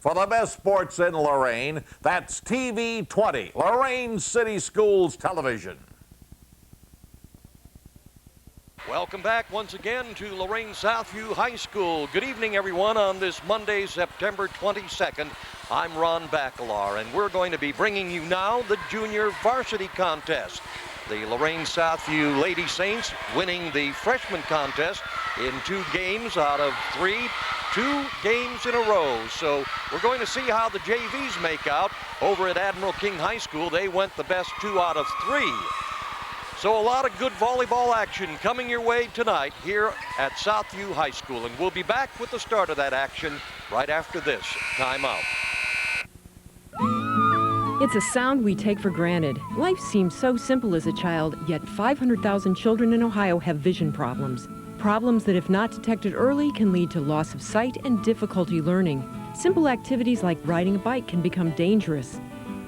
for the best sports in Lorain. That's TV 20, Lorain City Schools Television. Welcome back once again to Lorain Southview High School. Good evening, everyone, on this Monday, September 22nd. I'm Ron Bacalar, and we're going to be bringing you now the Junior Varsity Contest. The Lorain Southview Lady Saints winning the freshman contest in 2 games out of 3, 2 games in a row. So we're going to see how the JVs make out over at Admiral King High School. They went the best 2 out of 3. So a lot of good volleyball action coming your way tonight here at Southview High School. And we'll be back with the start of that action right after this timeout. It's a sound we take for granted. Life seems so simple as a child, yet 500,000 children in Ohio have vision problems. Problems that, if not detected early, can lead to loss of sight and difficulty learning. Simple activities like riding a bike can become dangerous.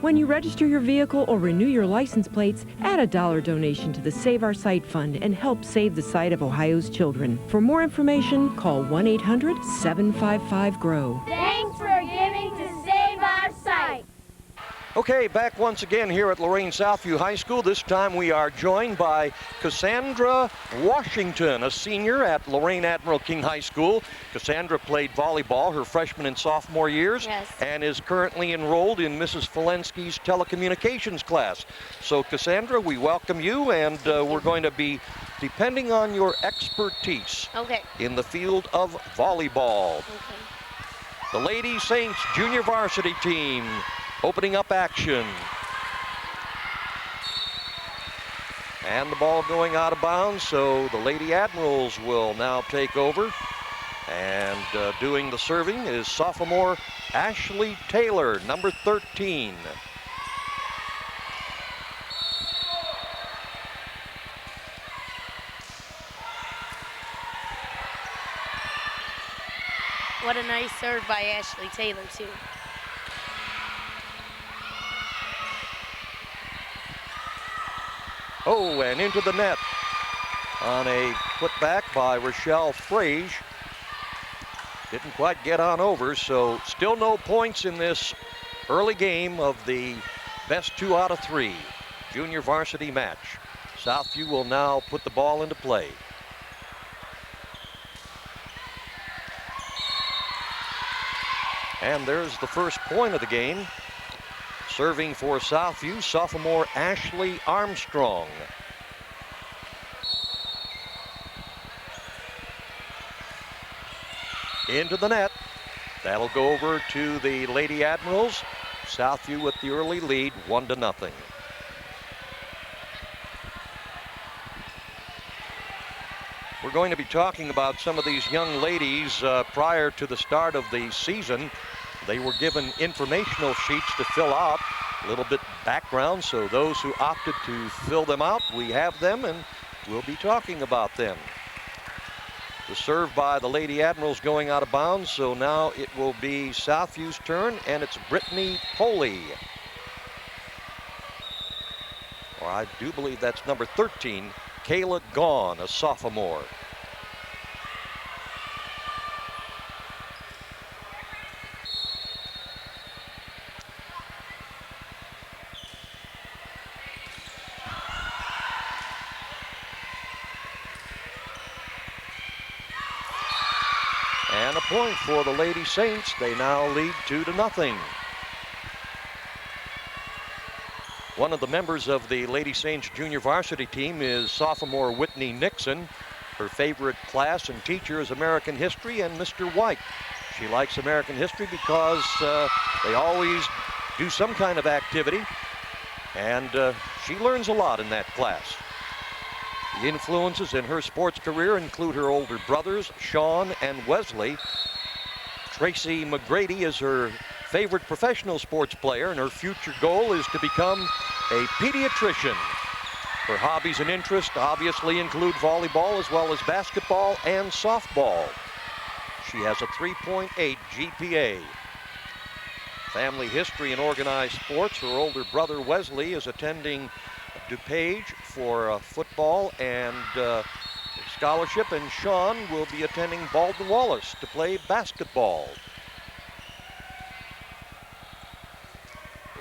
When you register your vehicle or renew your license plates, add a $1 donation to the Save Our Sight Fund and help save the sight of Ohio's children. For more information, call 1-800-755-GROW. Thanks for giving to Save Our Sight. Okay, back once again here at Lorain Southview High School. This time we are joined by Cassandra Washington, a senior at Lorain Admiral King High School. Cassandra played volleyball her freshman and sophomore years, yes, and is currently enrolled in Mrs. Falensky's telecommunications class. So Cassandra, we welcome you, and we're going to be depending on your expertise in the field of volleyball. The Lady Saints junior varsity team opening up action. And the ball going out of bounds, so the Lady Admirals will now take over. And doing the serving is sophomore Ashley Taylor, number 13. What a nice serve by Ashley Taylor, too. Oh, and into the net on a putback by Rochelle Frage. Didn't quite get on over, so still no points in this early game of the best 2 out of 3 junior varsity match. Southview will now put the ball into play. And there's the first point of the game. Serving for Southview, sophomore Ashley Armstrong. Into the net. That'll go over to the Lady Admirals. Southview with the early lead, 1-0. We're going to be talking about some of these young ladies prior to the start of the season. They were given informational sheets to fill out, a little bit background, so those who opted to fill them out, we have them and we'll be talking about them. The serve by the Lady Admirals going out of bounds, so now it will be Southview's turn, and it's Brittany Poley. Or I do believe that's number 13, Kayla Gahn, a sophomore. And a point for the Lady Saints. They now lead 2-0. One of the members of the Lady Saints junior varsity team is sophomore Whitney Nixon. Her favorite class and teacher is American history and Mr. White. She likes American history because they always do some kind of activity, and she learns a lot in that class. The influences in her sports career include her older brothers, Sean and Wesley. Tracy McGrady is her favorite professional sports player, and her future goal is to become a pediatrician. Her hobbies and interests obviously include volleyball as well as basketball and softball. She has a 3.8 GPA. Family history and organized sports. Her older brother Wesley is attending DuPage for football and scholarship, and Sean will be attending Baldwin Wallace to play basketball.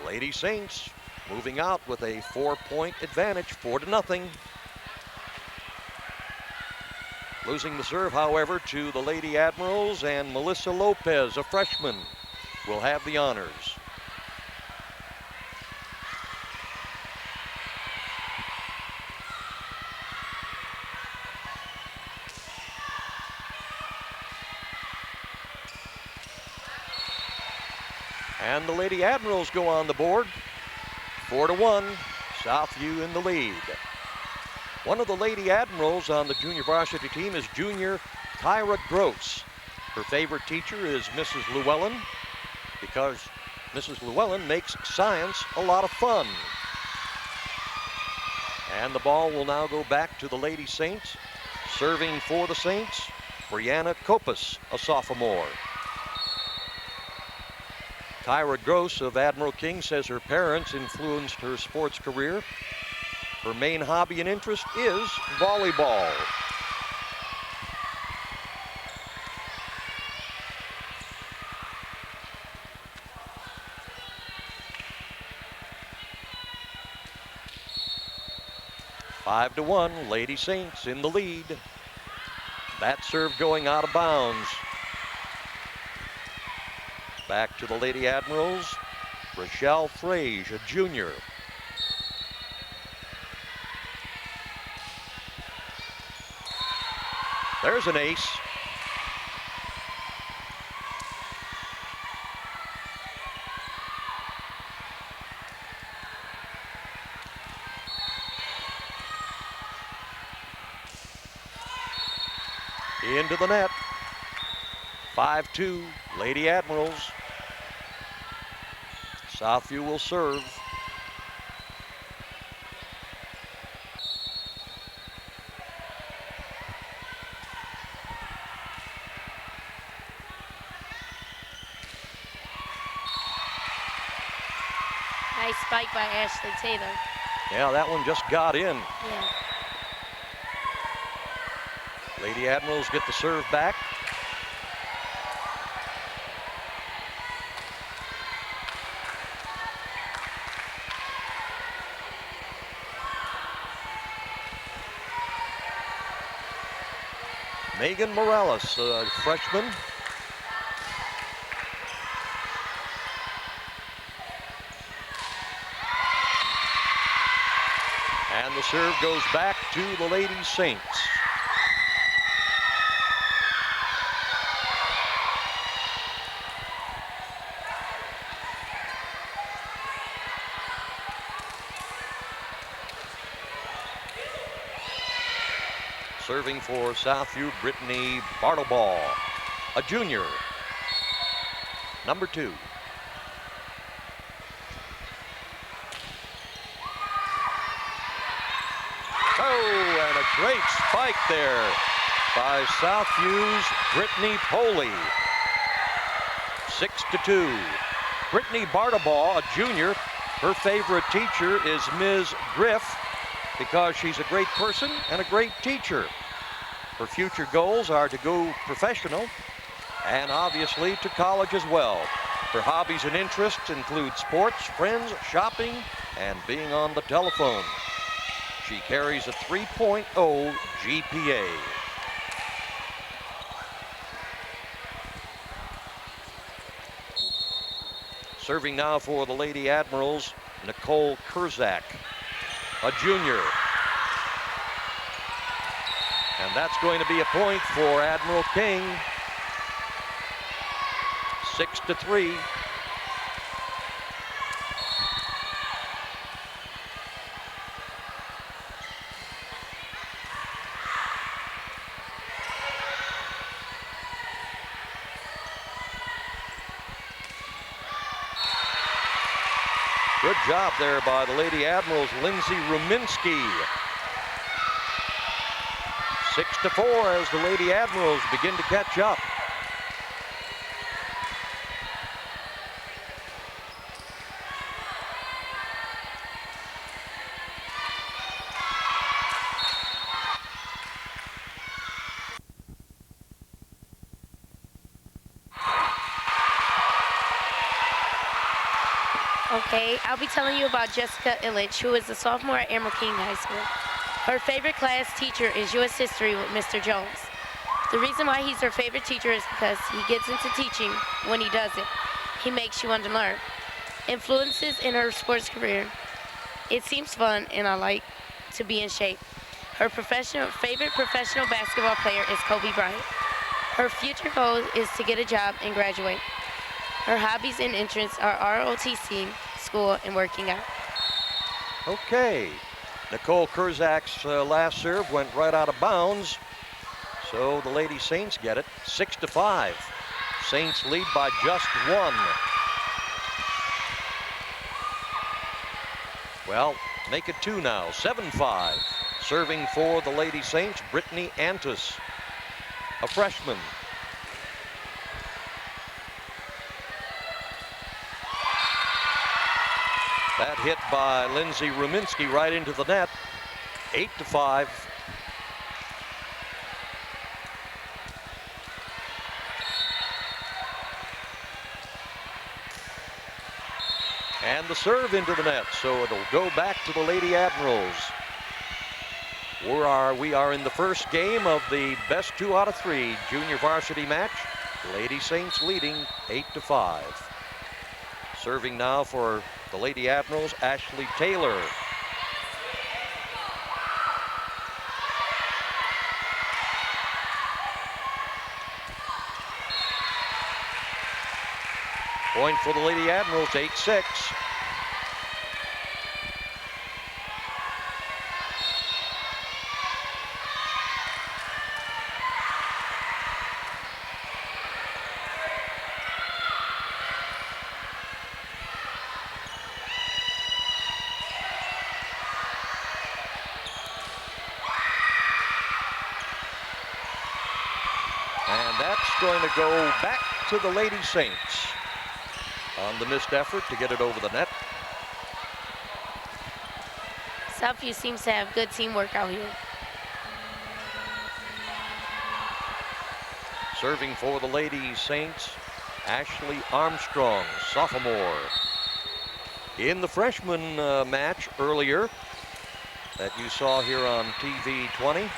Lady Saints moving out with a 4-point advantage, 4-0. Losing the serve, however, to the Lady Admirals, and Melissa Lopez, a freshman, will have the honors. And the Lady Admirals go on the board. 4-1, Southview in the lead. One of the Lady Admirals on the junior varsity team is junior Kyra Gross. Her favorite teacher is Mrs. Llewellyn because Mrs. Llewellyn makes science a lot of fun. And the ball will now go back to the Lady Saints. Serving for the Saints, Brianna Kopus, a sophomore. Kyra Gross of Admiral King says her parents influenced her sports career. Her main hobby and interest is volleyball. Five to 1, Lady Saints in the lead. That serve going out of bounds. Back to the Lady Admirals, Rochelle Frage, a junior. There's an ace. Into the net. 5-2, Lady Admirals. Southview will serve. Nice spike by Ashley Taylor. Yeah, that one just got in. Yeah. Lady Admirals get the serve back. Megan Morales, a freshman. And the serve goes back to the Lady Saints. Serving for Southview, Brittany Bartleball, a junior, number 2. Oh, and a great spike there by Southview's Brittany Poley. 6-2. Brittany Bartleball, a junior, her favorite teacher is Ms. Griff because she's a great person and a great teacher. Her future goals are to go professional and obviously to college as well. Her hobbies and interests include sports, friends, shopping, and being on the telephone. She carries a 3.0 GPA. Serving now for the Lady Admirals, Nicole Kurzak, a junior. And that's going to be a point for Admiral King. 6-3. Good job there by the Lady Admirals, Lindsay Ruminski. 6-4 as the Lady Admirals begin to catch up. Okay, I'll be telling you about Jessica Elitch, who is a sophomore at Admiral King High School. Her favorite class teacher is U.S. History with Mr. Jones. The reason why he's her favorite teacher is because he gets into teaching when he does it. He makes you want to learn. Influences in her sports career. It seems fun, and I like to be in shape. Her favorite professional basketball player is Kobe Bryant. Her future goal is to get a job and graduate. Her hobbies and interests are ROTC, school, and working out. Okay. Nicole Kurzak's last serve went right out of bounds. So the Lady Saints get it, 6-5. Saints lead by just 1. Well, make it 2 now, 7-5. Serving for the Lady Saints, Brittany Antis, a freshman. That hit by Lindsay Ruminski right into the net, 8-5. And the serve into the net, so it'll go back to the Lady Admirals. We are in the first game of the best 2 out of 3 junior varsity match. Lady Saints leading 8-5. Serving now for the Lady Admirals, Ashley Taylor. Point for the Lady Admirals, 8-6. And that's going to go back to the Lady Saints on the missed effort to get it over the net. Southview seems to have good teamwork out here. Serving for the Lady Saints, Ashley Armstrong, sophomore. In the freshman match earlier that you saw here on TV 20,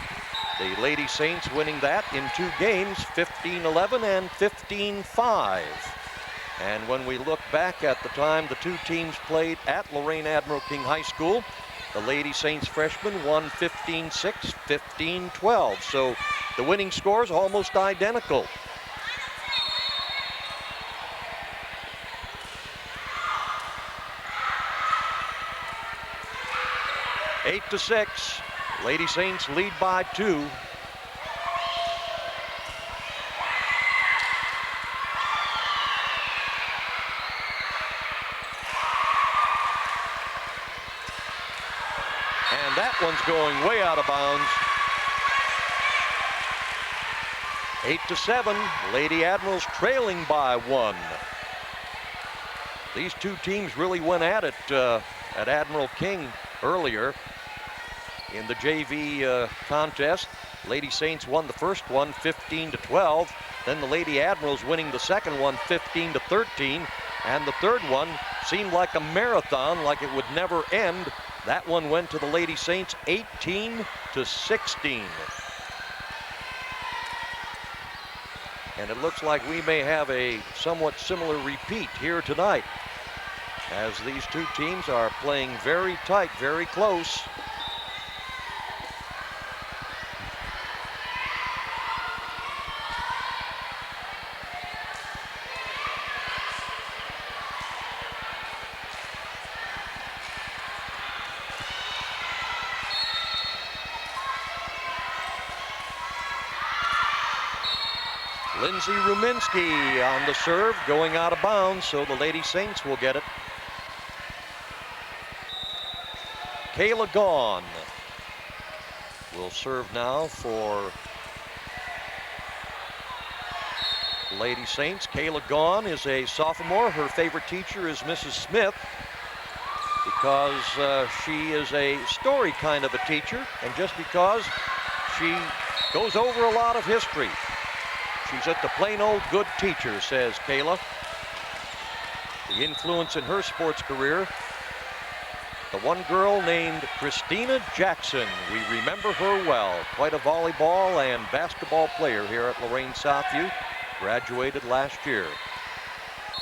the Lady Saints winning that in 2 games, 15-11 and 15-5. And when we look back at the time the 2 teams played at Lorain Admiral King High School, the Lady Saints freshmen won 15-6, 15-12. So the winning scores almost identical. Eight to 6. Lady Saints lead by 2. And that one's going way out of bounds. 8 to 7. Lady Admirals trailing by 1. These 2 teams really went at it at Admiral King earlier in the JV contest. Lady Saints won the first one 15-12. Then the Lady Admirals winning the second one 15-13. And the third one seemed like a marathon, like it would never end. That one went to the Lady Saints 18-16. And it looks like we may have a somewhat similar repeat here tonight, as these 2 teams are playing very tight, very close. Lindsay Ruminski on the serve, going out of bounds, so the Lady Saints will get it. Kayla Gaughan will serve now for Lady Saints. Kayla Gaughan is a sophomore. Her favorite teacher is Mrs. Smith, because she is a story kind of a teacher, and just because she goes over a lot of history. She's just a plain old good teacher, says Kayla. The influence in her sports career. The one girl named Christina Jackson. We remember her well. Quite a volleyball and basketball player here at Lorain Southview. Graduated last year.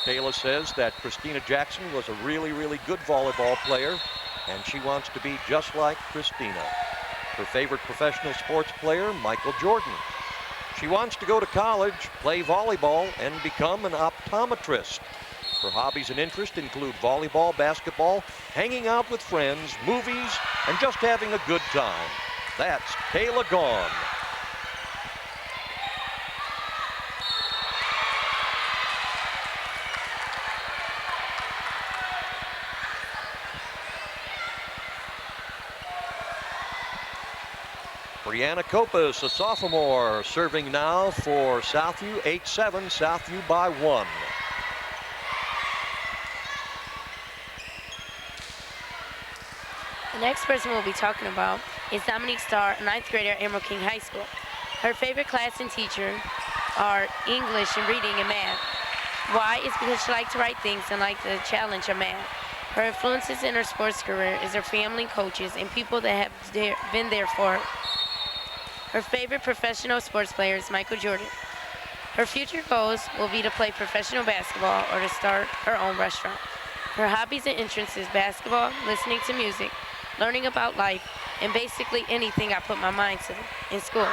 Kayla says that Christina Jackson was a really, really good volleyball player, and she wants to be just like Christina. Her favorite professional sports player, Michael Jordan. She wants to go to college, play volleyball, and become an optometrist. Her hobbies and interests include volleyball, basketball, hanging out with friends, movies, and just having a good time. That's Kayla Gone. Brianna Copas, a sophomore, serving now for Southview, 8-7, Southview by 1. The next person we'll be talking about is Dominique Starr, a 9th grader at Admiral King High School. Her favorite class and teacher are English and reading and math. Why? Is because she likes to write things and likes the challenge of math. Her influences in her sports career is her family, coaches, and people that have been there for her. Her favorite professional sports player is Michael Jordan. Her future goals will be to play professional basketball or to start her own restaurant. Her hobbies and interests is basketball, listening to music, learning about life, and basically anything I put my mind to in school.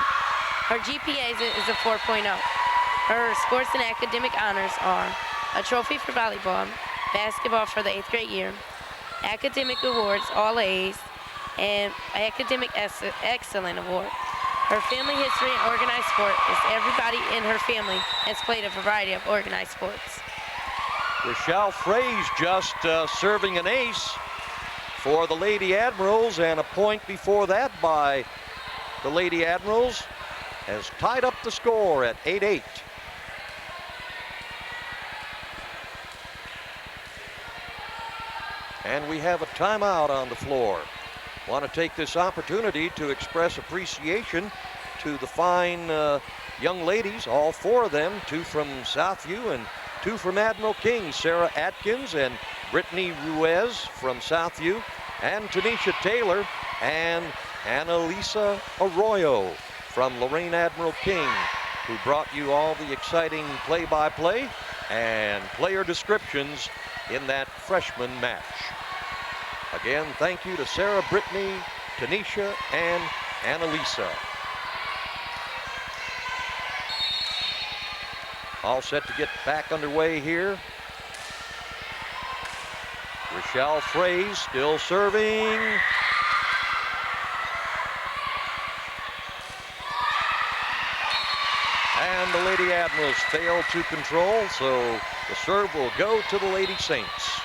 Her GPA is a 4.0. Her sports and academic honors are a trophy for volleyball, basketball for the 8th grade year, academic awards, all A's, and academic excellent award. Her family history in organized sport is everybody in her family has played a variety of organized sports. Rochelle Fraze just serving an ace for the Lady Admirals, and a point before that by the Lady Admirals has tied up the score at 8-8. And we have a timeout on the floor. Want to take this opportunity to express appreciation to the fine young ladies, all 4 of them, 2 from Southview and 2 from Admiral King, Sarah Atkins and Brittany Ruiz from Southview, and Tanisha Taylor and Annalisa Arroyo from Lorain Admiral King, who brought you all the exciting play-by-play and player descriptions in that freshman match. Again, thank you to Sarah, Brittany, Tanisha, and Annalisa. All set to get back underway here. Rochelle Fraze still serving. And the Lady Admirals fail to control, so the serve will go to the Lady Saints.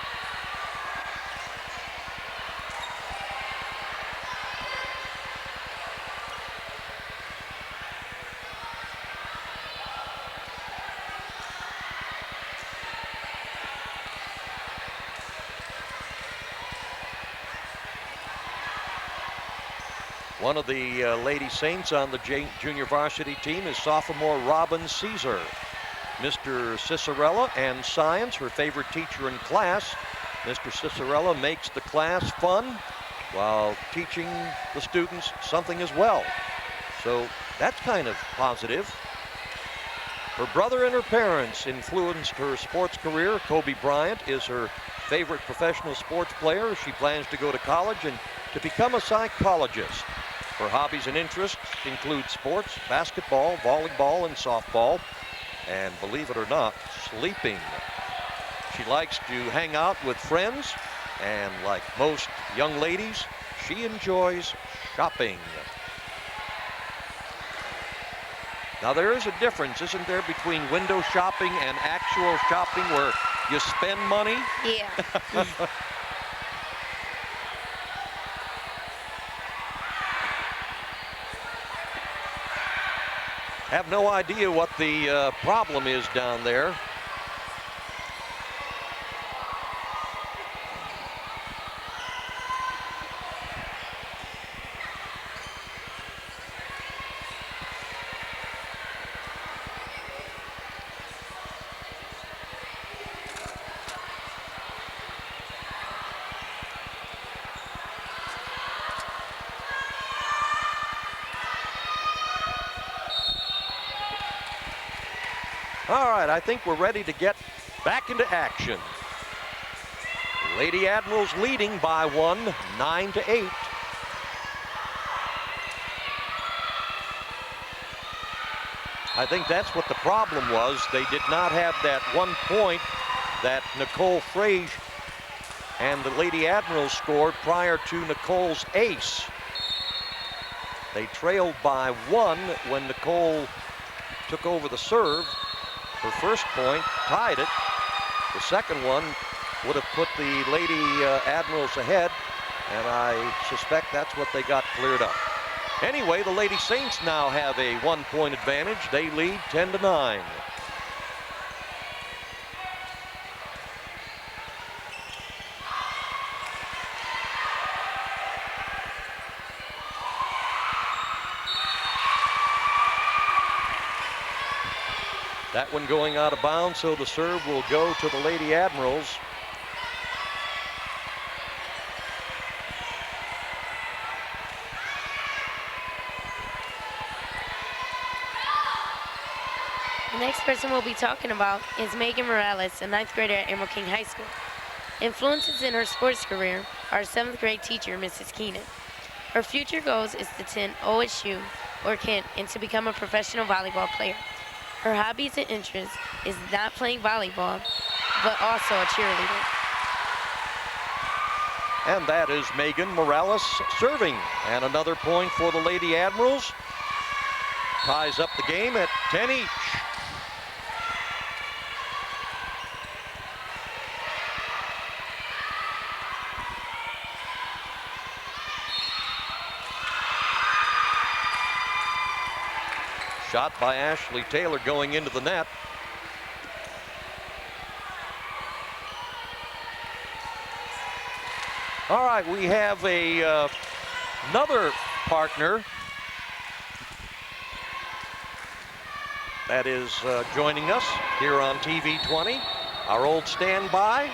One of the Lady Saints on the junior varsity team is sophomore Robin Caesar. Mr. Cicerella and science, her favorite teacher in class. Mr. Cicerella makes the class fun while teaching the students something as well. So that's kind of positive. Her brother and her parents influenced her sports career. Kobe Bryant is her favorite professional sports player. She plans to go to college and to become a psychologist. Her hobbies and interests include sports, basketball, volleyball, and softball. And believe it or not, sleeping. She likes to hang out with friends, and like most young ladies, she enjoys shopping. Now there is a difference, isn't there, between window shopping and actual shopping where you spend money? Yeah. Have no idea what the problem is down there. All right, I think we're ready to get back into action. Lady Admirals leading by 1, 9-8. I think that's what the problem was. They did not have that 1 point that Nicole Frage and the Lady Admirals scored prior to Nicole's ace. They trailed by 1 when Nicole took over the serve. Her first point tied it. The second one would have put the Lady Admirals ahead, and I suspect that's what they got cleared up. Anyway, the Lady Saints now have a 1-point advantage. They lead 10-9. That one going out of bounds, so the serve will go to the Lady Admirals. The next person we'll be talking about is Megan Morales, a 9th grader at Admiral King High School. Influences in her sports career are 7th grade teacher, Mrs. Keenan. Her future goals is to attend OSU or Kent and to become a professional volleyball player. Her hobbies and interests is not playing volleyball, but also a cheerleader. And that is Megan Morales serving. And another point for the Lady Admirals. Ties up the game at 10 each. Shot by Ashley Taylor going into the net. All right, we have another partner that is joining us here on TV 20. Our old standby,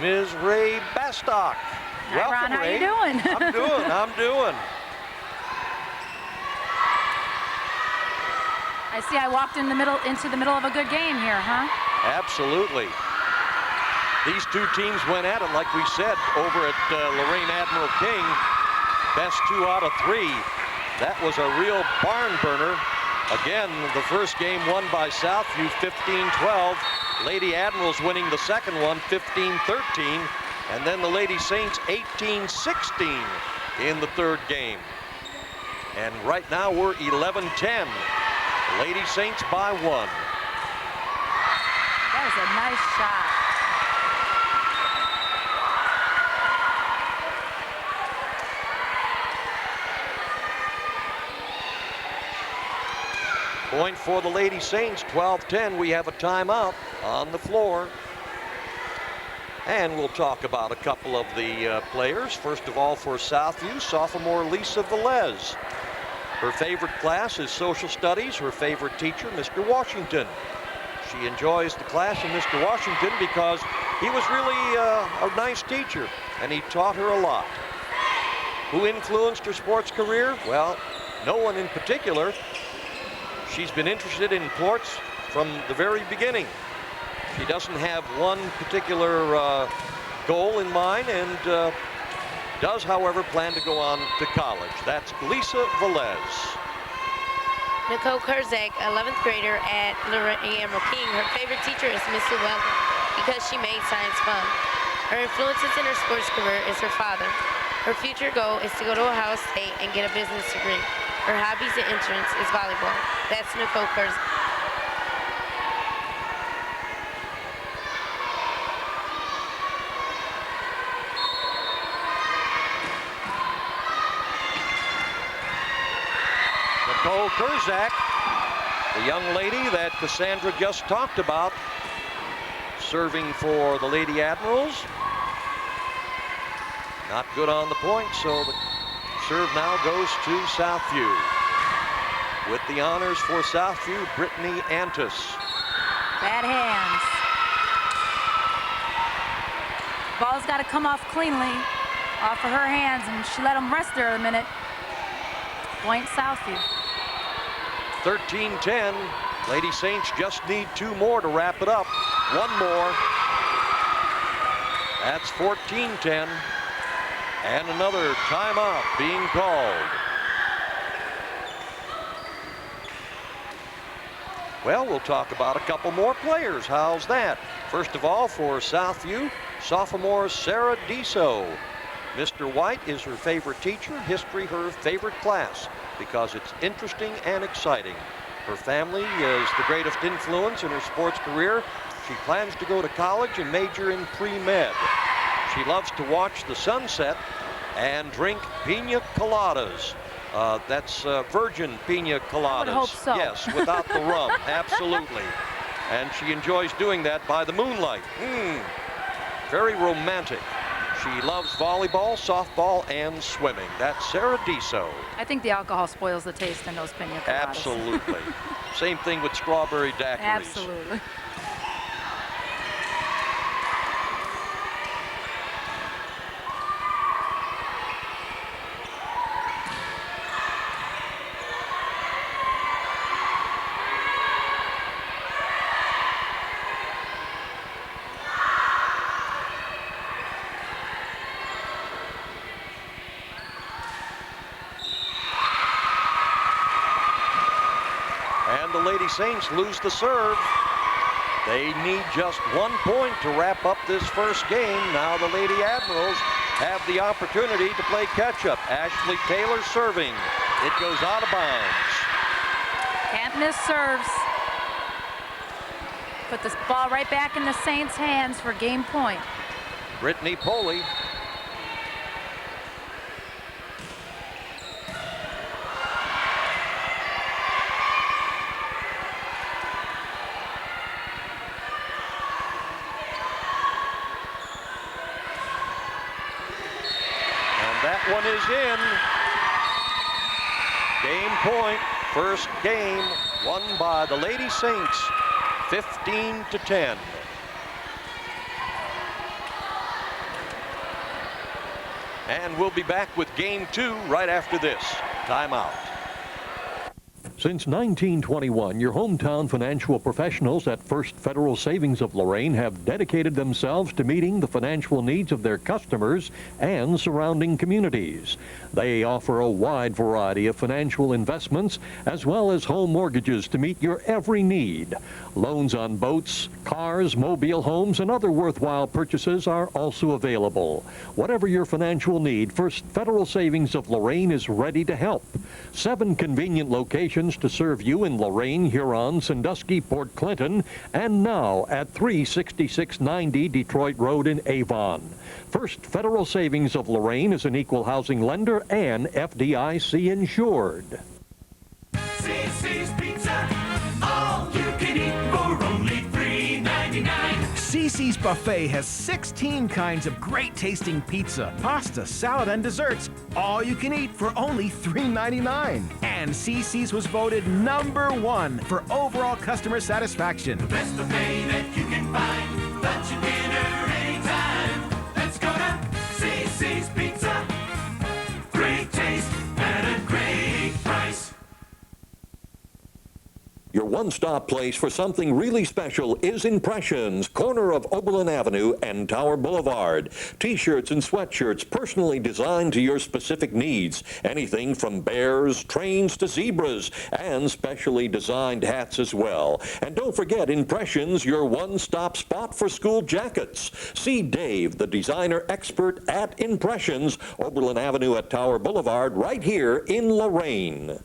Ms. Ray Bastock. Hi, Ron, how you doing? I'm doing. I see I walked into the middle of a good game here, huh? Absolutely. These two teams went at it, like we said, over at Lorain Admiral King. Best 2 out of 3. That was a real barn burner. Again, the first game won by Southview 15-12. Lady Admirals winning the second one 15-13. And then the Lady Saints 18-16 in the third game. And right now we're 11-10. Lady Saints by 1. That is a nice shot. Point for the Lady Saints, 12-10. We have a timeout on the floor. And we'll talk about a couple of the players. First of all, for Southview, sophomore Lisa Velez. Her favorite class is social studies. Her favorite teacher, Mr. Washington. She enjoys the class of Mr. Washington because he was really a nice teacher and he taught her a lot. Who influenced her sports career? Well, no one in particular. She's been interested in sports from the very beginning. She doesn't have one particular goal in mind and does, however, plan to go on to college. That's Lisa Velez. Nicole Kurzak, 11th grader at Lorain Admiral King. Her favorite teacher is Miss Llewellyn because she made science fun. Her influences in her sports career is her father. Her future goal is to go to Ohio State and get a business degree. Her hobbies and interests is volleyball. That's Nicole Kurzak. Nicole Kurzak, the young lady that Cassandra just talked about, serving for the Lady Admirals. Not good on the point, so the serve now goes to Southview. With the honors for Southview, Brittany Antis. Bad hands. Ball's got to come off cleanly off of her hands, and she let them rest there a minute. Point Southview. 13-10, Lady Saints just need 2 more to wrap it up. 1 more. That's 14-10. And another timeout being called. Well, we'll talk about a couple more players. How's that? First of all, for Southview, sophomore Sarah Deso. Mr. White is her favorite teacher, history her favorite class, because it's interesting and exciting. Her family is the greatest influence in her sports career. She plans to go to college and major in pre-med. She loves to watch the sunset and drink pina coladas. That's virgin pina coladas. I would hope so. Yes, without the rum, absolutely. And she enjoys doing that by the moonlight. Very romantic. She loves volleyball, softball, and swimming. That's Sarah Deso. I think the alcohol spoils the taste in those pina coladas. Absolutely. Same thing with strawberry daiquiris. Absolutely. And the Lady Saints lose the serve. They need just 1 point to wrap up this first game. Now the Lady Admirals have the opportunity to play catch-up. Ashley Taylor serving. It goes out of bounds. Can't miss serves. Put this ball right back in the Saints' hands for game point. Brittany Poley. That one is in. Game point, first game won by the Lady Saints, 15-10. And we'll be back with game 2 right after this. Timeout. Since 1921, your hometown financial professionals at First Federal Savings of Lorain have dedicated themselves to meeting the financial needs of their customers and surrounding communities. They offer a wide variety of financial investments as well as home mortgages to meet your every need. Loans on boats, cars, mobile homes, and other worthwhile purchases are also available. Whatever your financial need, First Federal Savings of Lorain is ready to help. 7 convenient locations to serve you in Lorain, Huron, Sandusky, Port Clinton, and now at 36690 Detroit Road in Avon. First Federal Savings of Lorain is an equal housing lender and FDIC insured. CC's Pizza, all you can eat for only $3.99. CC's Buffet has 16 kinds of great tasting pizza, pasta, salad, and desserts, all you can eat for only $3.99. And CC's was voted #1 for overall customer satisfaction. The best buffet that you can find, lunch and dinner anytime. Let's go to CC's Pizza. Great taste at a great price. Your one-stop place for something really special is Impressions, corner of Oberlin Avenue and Tower Boulevard. T-shirts and sweatshirts personally designed to your specific needs. Anything from bears, trains to zebras, and specially designed hats as well. And don't forget Impressions, your one-stop spot for school jackets. See Dave, the designer expert at Impressions, Oberlin Avenue at Tower Boulevard, right here in Lorain.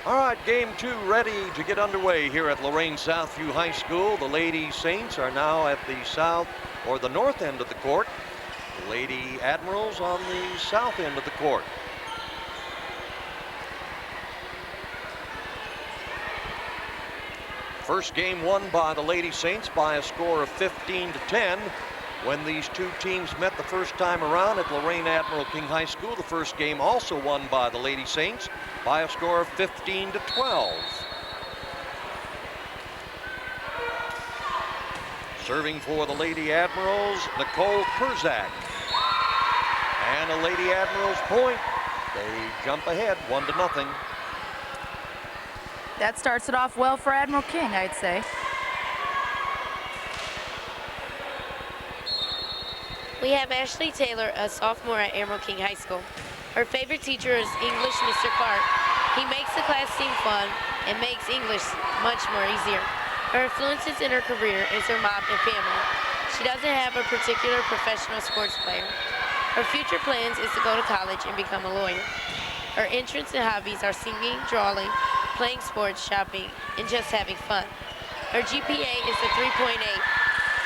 All right, game 2 ready to get underway here at Lorain Southview High School. The Lady Saints are now at the south or the north end of the court. The Lady Admirals on the south end of the court. First game won by the Lady Saints by a score of 15-10. When these two teams met the first time around at Lorain Admiral King High School, the first game also won by the Lady Saints by a score of 15-12. Serving for the Lady Admirals, Nicole Kurzak. And a Lady Admirals point. They jump ahead 1-0. that starts it off well for Admiral King, I'd say. We have Ashley Taylor, a sophomore at Admiral King High School. Her favorite teacher is English Mr. Clark. He makes the class seem fun and makes English much more easier. Her influences in her career is her mom and family. She doesn't have a particular professional sports player. Her future plans is to go to college and become a lawyer. Her interests and hobbies are singing, drawing, playing sports, shopping, and just having fun. Her GPA is a 3.8.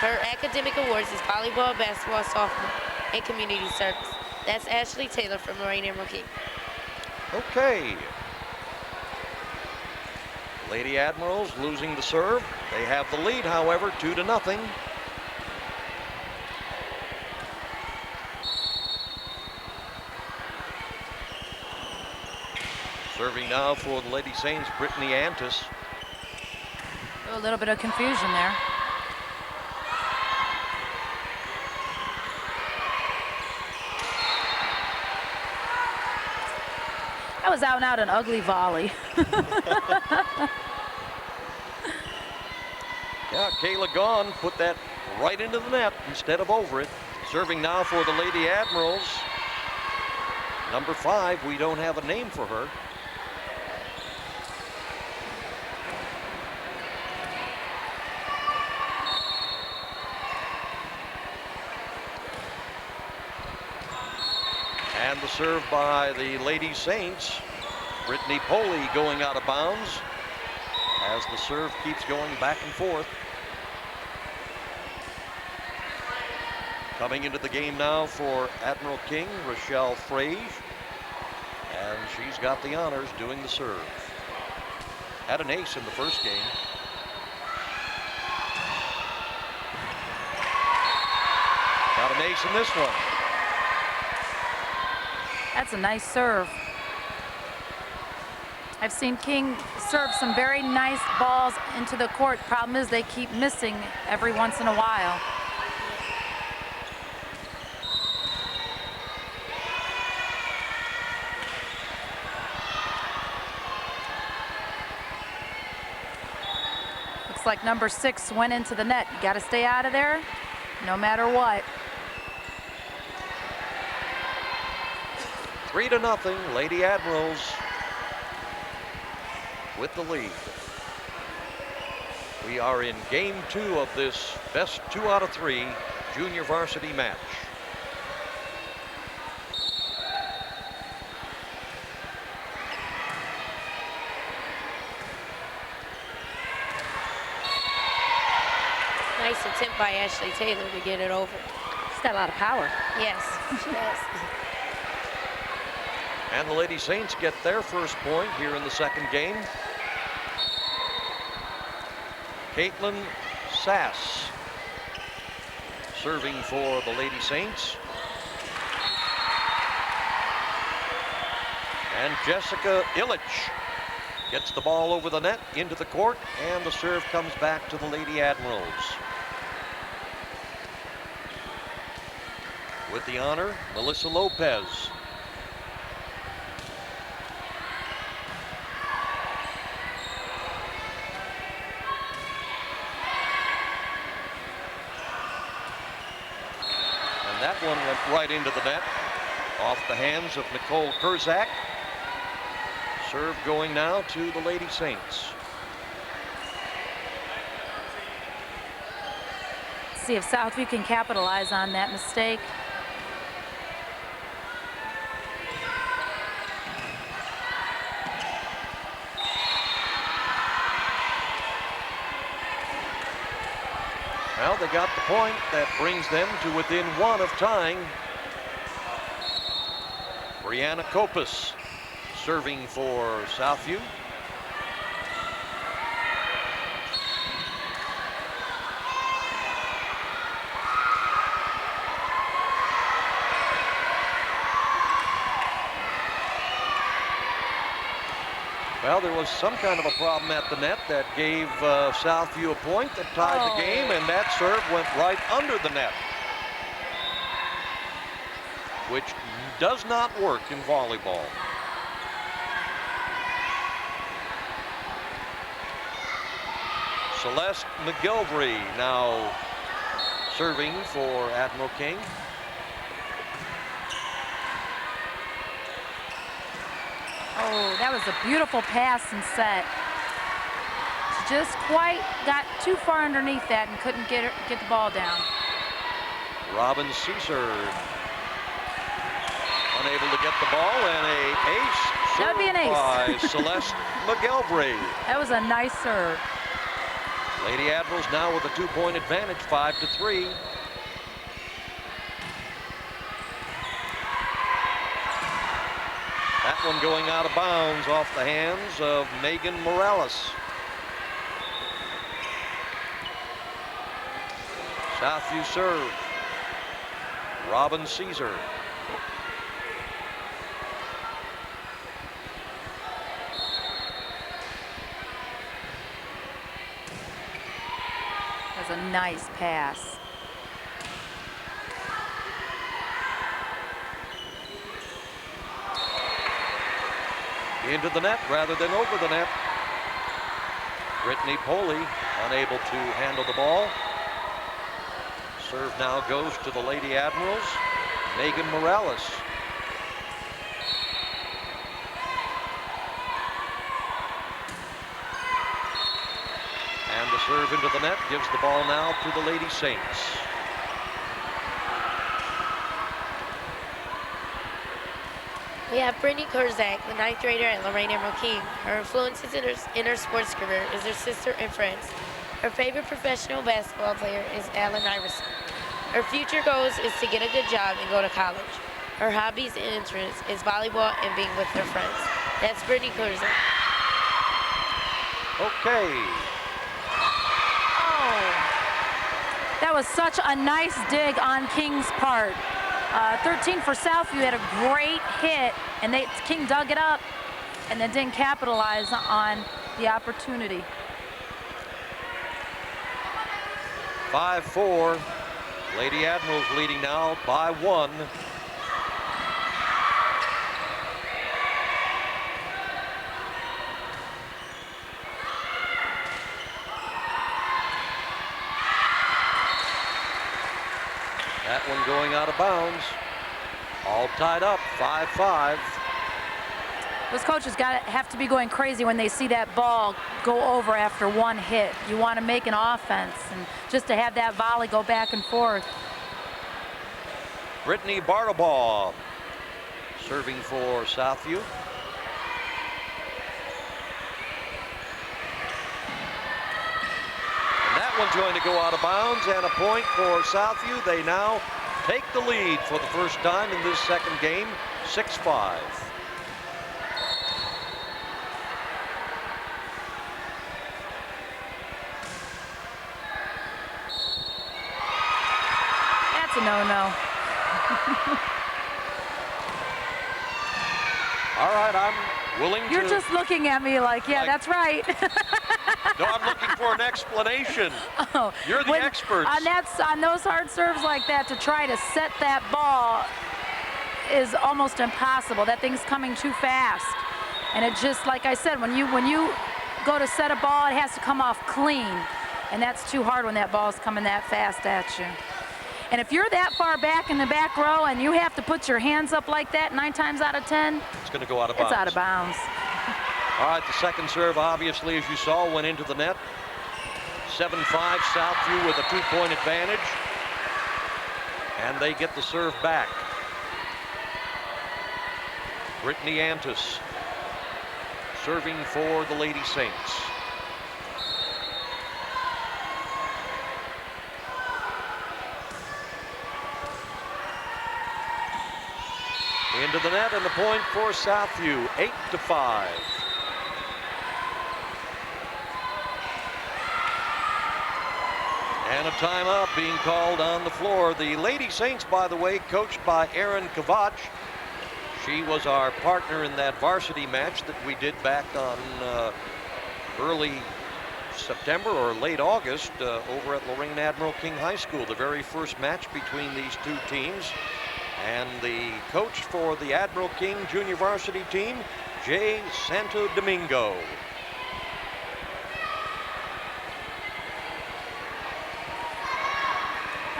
Her academic awards is volleyball, basketball, softball, and community service. That's Ashley Taylor from Lorain Admiral King. Okay. Lady Admirals losing the serve. They have the lead, however, 2-0. Serving now for the Lady Saints, Brittany Antis. A little bit of confusion there. That was out and out an ugly volley. Yeah, Kayla Gone put that right into the net instead of over it. Serving now for the Lady Admirals. Number 5, we don't have a name for her. And the serve by the Lady Saints. Brittany Poley going out of bounds as the serve keeps going back and forth. Coming into the game now for Admiral King, Rochelle Frage. And she's got the honors doing the serve. Had an ace in the first game. Got an ace in this one. That's a nice serve. I've seen King serve some very nice balls into the court. Problem is they keep missing every once in a while. Looks like number 6 went into the net. You got to stay out of there no matter what. 3-0, Lady Admirals with the lead. We are in game 2 of this best 2 out of 3 junior varsity match. Nice attempt by Ashley Taylor to get it over. She's got a lot of power. Yes, she does. And the Lady Saints get their first point here in the second game. Caitlin Sass serving for the Lady Saints. And Jessica Ilitch gets the ball over the net into the court, and the serve comes back to the Lady Admirals. With the honor, Melissa Lopez. And that one went right into the net, off the hands of Nicole Kurzak. Serve going now to the Lady Saints. See if Southview can capitalize on that mistake. Well, they got the point that brings them to within 1 of tying. Brianna Kopus serving for Southview. Well, there was some kind of a problem at the net that gave Southview a point that tied the game, and that serve went right under the net, which does not work in volleyball. Celeste McGilvery now serving for Admiral King. Oh, that was a beautiful pass and set. She just quite got too far underneath that and couldn't get the ball down. Robin Caesar unable to get the ball, and a ace That would be an ace. by Celeste McGilvery. That was a nice serve. Lady Admirals now with a 2-point advantage, 5-3. That one going out of bounds off the hands of Megan Morales. Southview serve. Robin Caesar. That was a nice pass. Into the net rather than over the net. Brittany Poley unable to handle the ball. Serve now goes to the Lady Admirals. Megan Morales. And the serve into the net gives the ball now to the Lady Saints. We have Brittany Kurzak, the 9th grader at Lorain Admiral King. Her influences in her sports career is her sister and friends. Her favorite professional basketball player is Allen Iverson. Her future goals is to get a good job and go to college. Her hobbies and interests is volleyball and being with her friends. That's Brittany Kurzak. Okay. Oh, that was such a nice dig on King's part. 13 for Southview had a great hit, and King dug it up and then didn't capitalize on the opportunity. 5-4. Lady Admirals leading now by 1. That one going out of bounds. All tied up, 5-5. Those coaches have to be going crazy when they see that ball go over after one hit. You want to make an offense, and just to have that volley go back and forth. Brittany Bartlebaugh serving for Southview. And that one's going to go out of bounds, and a point for Southview. They now take the lead for the first time in this second game, 6-5. That's a no-no. All right, I'm willing to... You're just looking at me like, yeah, that's right. No, I'm looking for an explanation. Oh, You're the experts. On those hard serves like that, to try to set that ball is almost impossible. That thing's coming too fast. And it just, like I said, when you go to set a ball, it has to come off clean. And that's too hard when that ball's coming that fast at you. And if you're that far back in the back row and you have to put your hands up like that 9 times out of 10, it's going to go out of bounds. It's out of bounds. All right, the second serve, obviously, as you saw, went into the net. 7-5, Southview with a 2-point advantage. And they get the serve back. Brittany Antis serving for the Lady Saints. Into the net, and the point for Southview, 8-5. And a timeout being called on the floor. The Lady Saints, by the way, coached by Erin Kovach. She was our partner in that varsity match that we did back on early September or late August over at Lorain Admiral King High School, the very first match between these two teams. And the coach for the Admiral King junior varsity team, Jay Santo Domingo.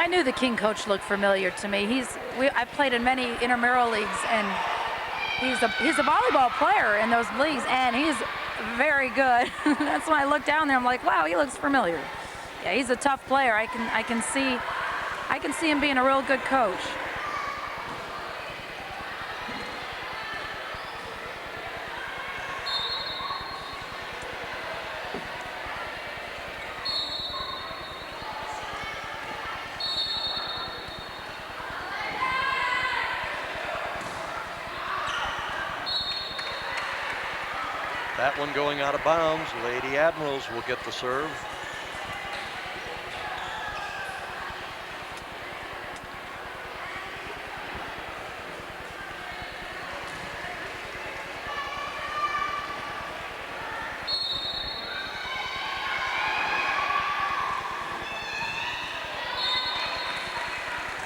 I knew the King coach looked familiar to me. I've played in many intramural leagues, and he's a volleyball player in those leagues, and he's very good. That's when I looked down there. I'm like, wow, he looks familiar. Yeah, he's a tough player. I can see him being a real good coach. That one going out of bounds. Lady Admirals will get the serve.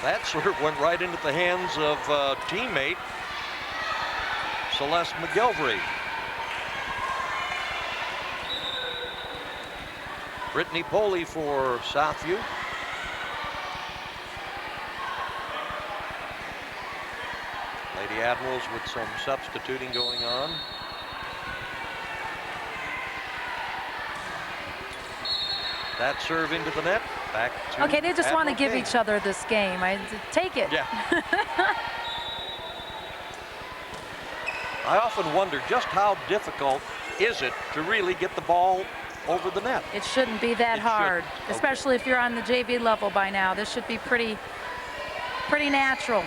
That serve went right into the hands of teammate Celeste McGilvery. Brittany Poley for Southview. Lady Admirals with some substituting going on. That serve into the net. Back to Okay, they just want to give King. each other this game. Take it. Yeah. I often wonder just how difficult is it to really get the ball over the net. It shouldn't be that hard, Okay. especially if you're on the JV level by now. This should be pretty natural.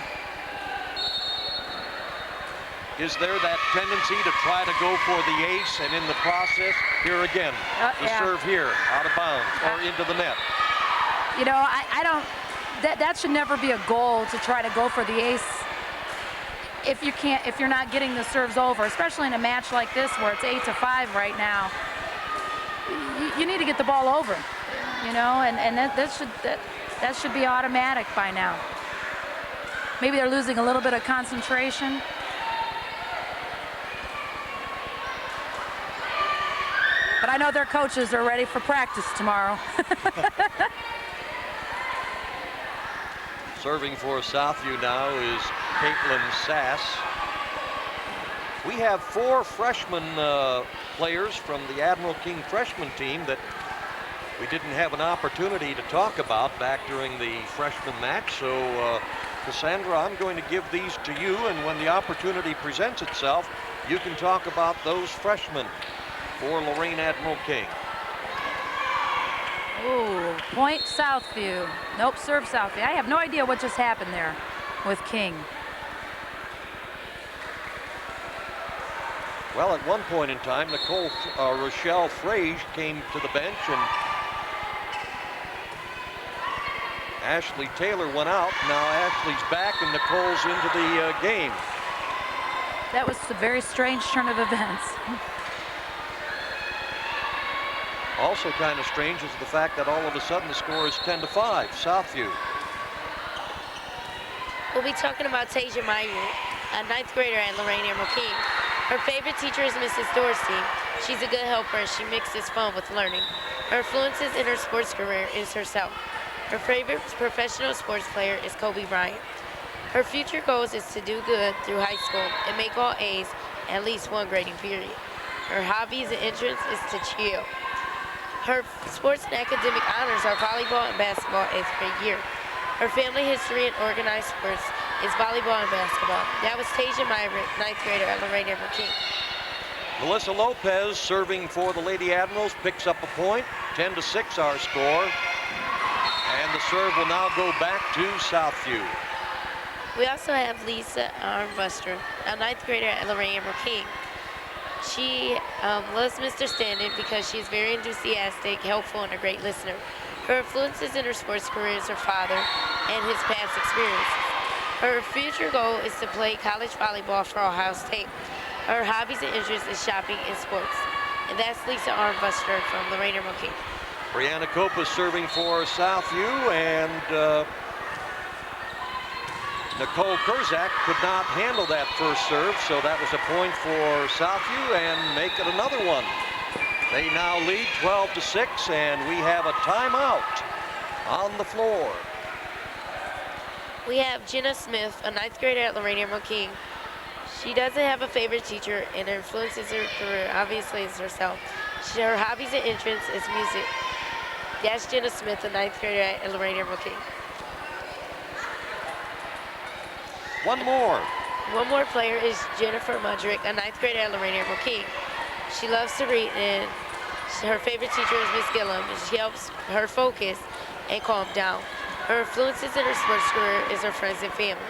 Is there that tendency to try to go for the ace, and in the process, here again, the yeah. serve here, out of bounds, or into the net? You know, I don't, that should never be a goal to try to go for the ace if you're not getting the serves over, especially in a match like this where it's 8-5 right now. You need to get the ball over, you know, and that should be automatic by now. Maybe they're losing a little bit of concentration. But I know their coaches are ready for practice tomorrow. Serving for Southview now is Caitlin Sass. We have 4 freshman players from the Admiral King freshman team that we didn't have an opportunity to talk about back during the freshman match. So, Cassandra, I'm going to give these to you, and when the opportunity presents itself, you can talk about those freshmen for Lorain Admiral King. Ooh, point Southview. Nope, serve Southview. I have no idea what just happened there with King. Well, at one point in time, Rochelle Frage came to the bench, and Ashley Taylor went out. Now Ashley's back, and Nicole's into the game. That was a very strange turn of events. Also kind of strange is the fact that all of a sudden the score is 10-5, Southview. We'll be talking about Tasia Meyer, a 9th grader at Lorain Admiral King. Her favorite teacher is Mrs. Dorsey. She's a good helper, and she mixes fun with learning. Her influences in her sports career is herself. Her favorite professional sports player is Kobe Bryant. Her future goals is to do good through high school and make all A's at least one grading period. Her hobbies and interests is to chill. Her sports and academic honors are volleyball and basketball 8th grade year. Her family history in organized sports is volleyball and basketball. That was Tasia Myrick, 9th grader at Lorain Admiral King. Melissa Lopez serving for the Lady Admirals picks up a point. 10-6 our score. And the serve will now go back to Southview. We also have Lisa Armbuster, a 9th grader at Lorain Admiral King. She loves Mr. Standard because she is very enthusiastic, helpful, and a great listener. Her influences in her sports career is her father and his past experiences. Her future goal is to play college volleyball for Ohio State. Her hobbies and interests is shopping and sports. And that's Lisa Armbuster from Lorain Admiral King. Brianna Copa serving for Southview, and Nicole Kurzak could not handle that first serve, so that was a point for Southview, and make it another one. They now lead 12-6, and we have a timeout on the floor. We have Jenna Smith, a 9th grader at Lorain Admiral King. She doesn't have a favorite teacher, and her influences her career obviously is herself. Her hobbies and interests is music. That's Jenna Smith, a 9th grader at Lorain Admiral King. One more. One more player is Jennifer Mudrick, a 9th grader at Lorain Admiral King. She loves to read, and her favorite teacher is Miss Gillum. She helps her focus and calm down. Her influences in her sports career is her friends and family.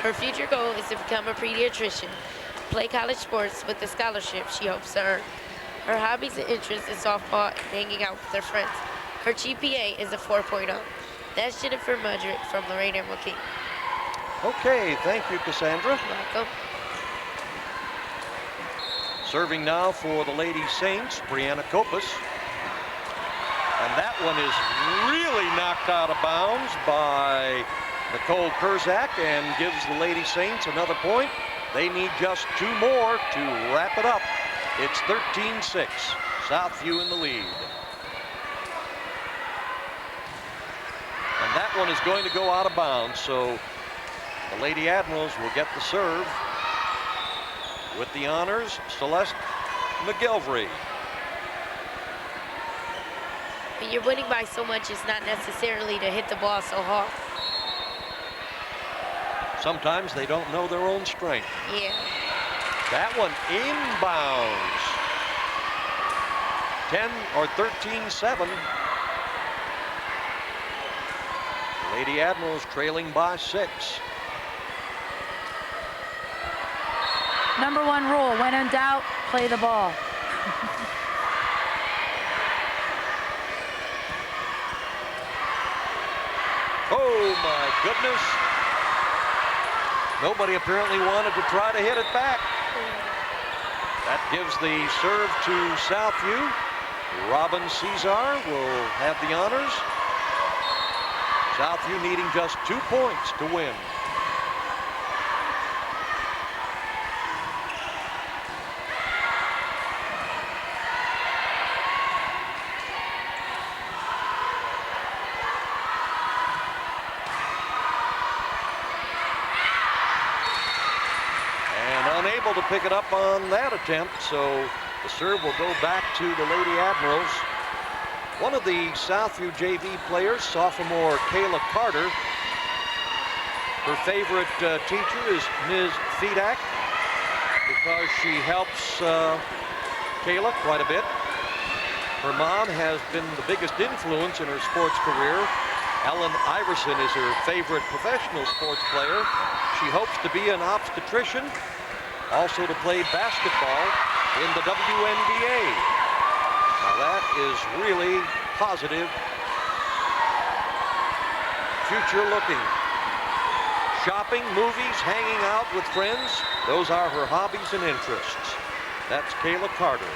Her future goal is to become a pediatrician, play college sports with the scholarship she hopes to earn. Her hobbies and interests is softball and hanging out with her friends. Her GPA is a 4.0. That's Jennifer Mudrick from Lorain Admiral King. Okay, thank you, Cassandra. Welcome. Serving now for the Lady Saints, Brianna Kopus. And that one is really knocked out of bounds by Nicole Kurzak and gives the Lady Saints another point. They need just 2 more to wrap it up. It's 13-6, Southview in the lead. And that one is going to go out of bounds, so the Lady Admirals will get the serve. With the honors, Celeste McGilvery. When you're winning by so much, it's not necessarily to hit the ball so hard. Sometimes they don't know their own strength. Yeah. That one inbounds. 10 or 13-7. Lady Admirals trailing by 6. Number 1 rule, when in doubt, play the ball. Oh my goodness. Nobody apparently wanted to try to hit it back. That gives the serve to Southview. Robin Cesar will have the honors. Southview needing just 2 points to win. To pick it up on that attempt, so the serve will go back to the Lady Admirals. One of the Southview JV players, sophomore Kayla Carter. Her favorite teacher is Ms. Fedak because she helps Kayla quite a bit. Her mom has been the biggest influence in her sports career. Ellen Iverson is her favorite professional sports player. She hopes to be an obstetrician, also to play basketball in the WNBA. Now that is really positive, future looking. Shopping, movies, hanging out with friends, those are her hobbies and interests. That's Kayla Carter.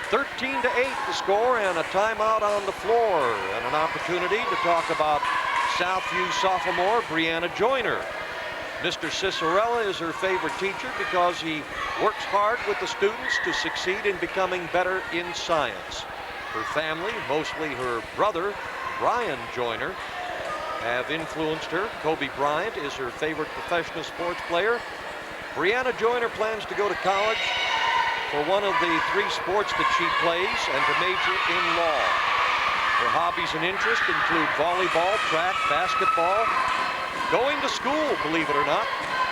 13-8 the score, and a timeout on the floor, and an opportunity to talk about Southview sophomore Brianna Joyner. Mr. Cicerella is her favorite teacher because he works hard with the students to succeed in becoming better in science. Her family, mostly her brother, Brian Joyner, have influenced her. Kobe Bryant is her favorite professional sports player. Brianna Joyner plans to go to college for one of the 3 sports that she plays and to major in law. Her hobbies and interests include volleyball, track, basketball, going to school, believe it or not,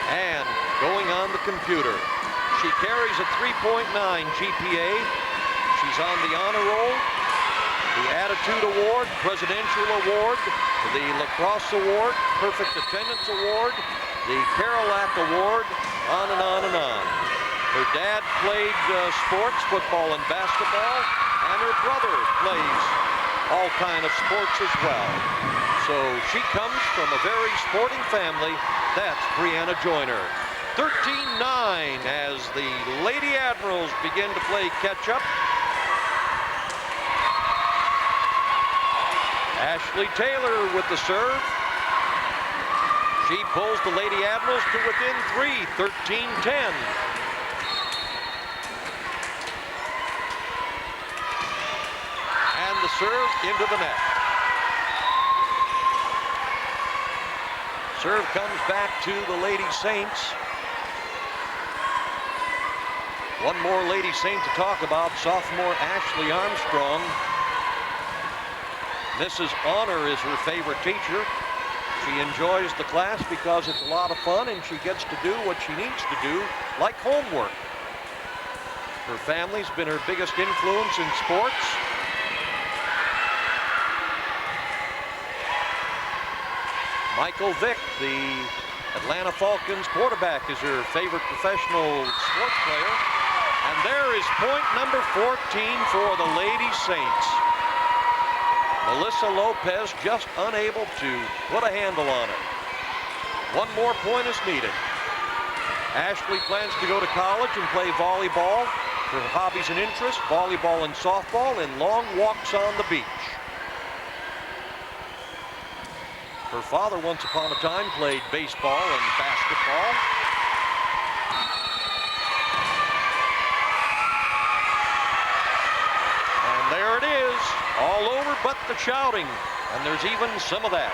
and going on the computer. She carries a 3.9 GPA. She's on the honor roll, the Attitude Award, Presidential Award, the Lacrosse Award, Perfect Attendance Award, the Carolac Award, on and on and on. Her dad played sports, football and basketball, and her brother plays all kind of sports as well. So she comes from a very sporting family. That's Brianna Joyner. 13-9 as the Lady Admirals begin to play catch-up. Ashley Taylor with the serve. She pulls the Lady Admirals to within 3, 13-10. And the serve into the net. Serve comes back to the Lady Saints. One more Lady Saint to talk about, sophomore Ashley Armstrong. Mrs. Honor is her favorite teacher. She enjoys the class because it's a lot of fun and she gets to do what she needs to do, like homework. Her family's been her biggest influence in sports. Michael Vick, the Atlanta Falcons quarterback, is her favorite professional sports player. And there is point number 14 for the Lady Saints. Melissa Lopez just unable to put a handle on it. One more point is needed. Ashley plans to go to college and play volleyball. Her hobbies and interests, volleyball and softball, and long walks on the beach. Her father, once upon a time, played baseball and basketball. And there it is, all over but the shouting. And there's even some of that.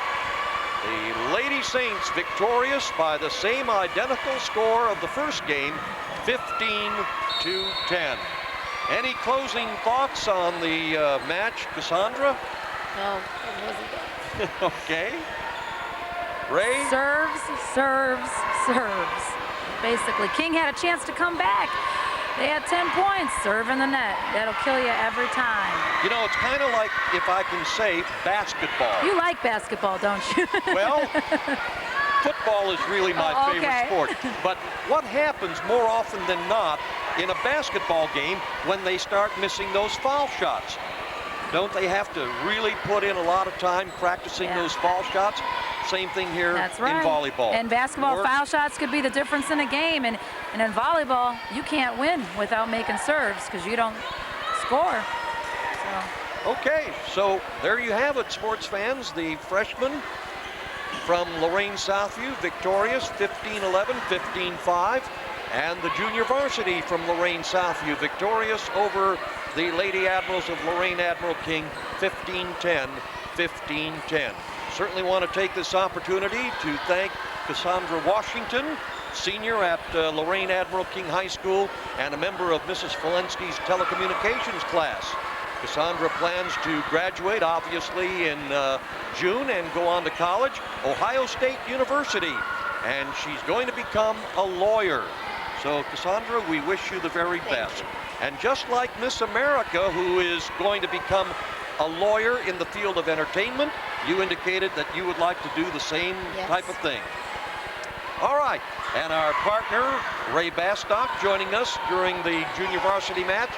The Lady Saints victorious by the same identical score of the first game, 15-10. Any closing thoughts on the match, Cassandra? No, it wasn't good. Okay. Ray? Serves, serves, serves. Basically, King had a chance to come back. They had 10 points, serve in the net. That'll kill you every time. You know, it's kind of like, if I can say, basketball. You like basketball, don't you? Well, football is really my favorite sport. But what happens more often than not in a basketball game when they start missing those foul shots? Don't they have to really put in a lot of time practicing those foul shots? Same thing here That's right. in volleyball. And basketball foul shots could be the difference in a game. And in volleyball, you can't win without making serves because you don't score. So. Okay, so there you have it, sports fans. The freshman from Lorain Southview, victorious, 15-11, 15-5. And the junior varsity from Lorain Southview, victorious over the Lady Admirals of Lorain Admiral King, 15-10, 15-10. Certainly want to take this opportunity to thank Cassandra Washington, senior at Lorain Admiral King High School and a member of Mrs. Falensky's telecommunications class. Cassandra plans to graduate, obviously, in June and go on to college, Ohio State University. And she's going to become a lawyer. So, Cassandra, we wish you the very best. And just like Miss America, who is going to become a lawyer in the field of entertainment, you indicated that you would like to do the same type of thing. All right, and our partner, Ray Bastock, joining us during the junior varsity match.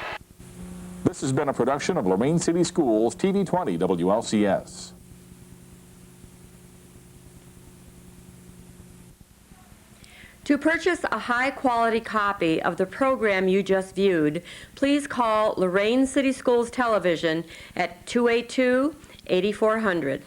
This has been a production of Lorain City Schools, TV 20 WLCS. To purchase a high-quality copy of the program you just viewed, please call Lorain City Schools Television at 282-8400.